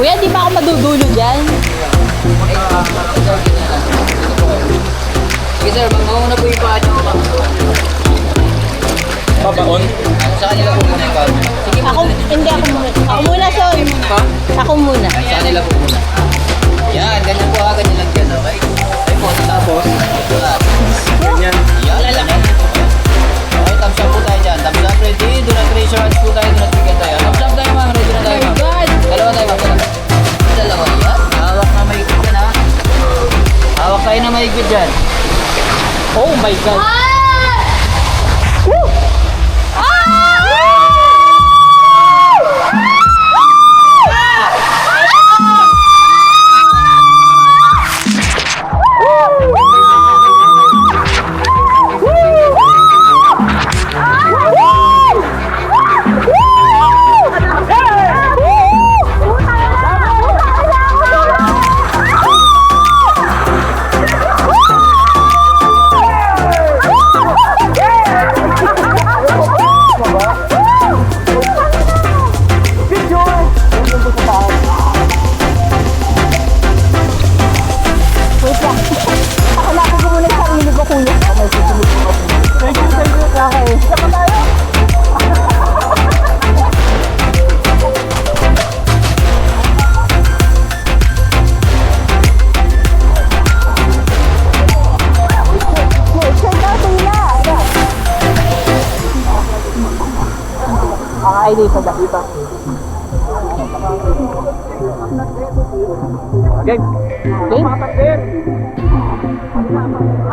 Kuya, di ba ako madudulo dyan? Sige sir, mauna po yung paa nyo. Pabaon? Sa kanila po muna yung camera. Sige, Ako, hindi ako muna. Ako muna, Sol. Ha? Ako muna. Sa kanila po muna. Yan, ganyan po ganyan lang yan. Okay? Okay po, tapos. Ganyan. Yan, lalaki. Okay, thumbs up po tayo dyan. Thumbs up ready. Do not raise your hands po tayo. Do not bigyan tayo. Thumbs up tayo ma'am. Ready na tayo ma'am. God. Dalawa tayo ma'am. Dalawa. Yan. Hawak na mahigpit dyan ha. Hawak kayo na mahigpit dyan. Oh my God. Wait lang. Ako na ako muna sa sarili ko, kuya. Thank you. Okay. Saka tayo. Ay, dito ba? Game. Game?